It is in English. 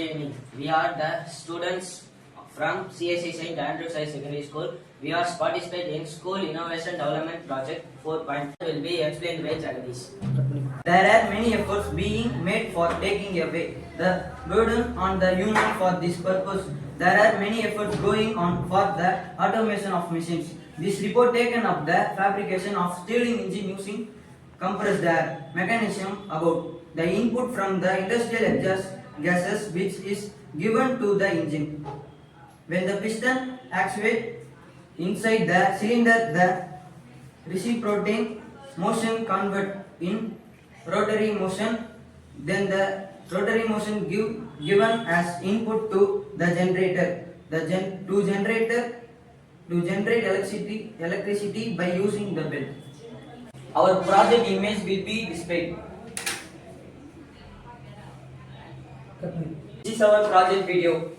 evening. We are the students from CSC St. Andrews High Secondary School. We are participating in School Innovation Development Project 4.0 will be explained by Jagadish. There are many efforts being made for taking away the burden on the human for this purpose. There are many efforts going on for the automation of machines. This report taken up the fabrication of stirling engine using compressed air mechanism about the input from the industrial exhaust gases which is given to the engine. When the piston actuates inside the cylinder, the reciprocating motion convert in rotary motion, then the rotary motion given as input to the generator. To generate electricity by using the bell. Our project image will be displayed. This is our project video.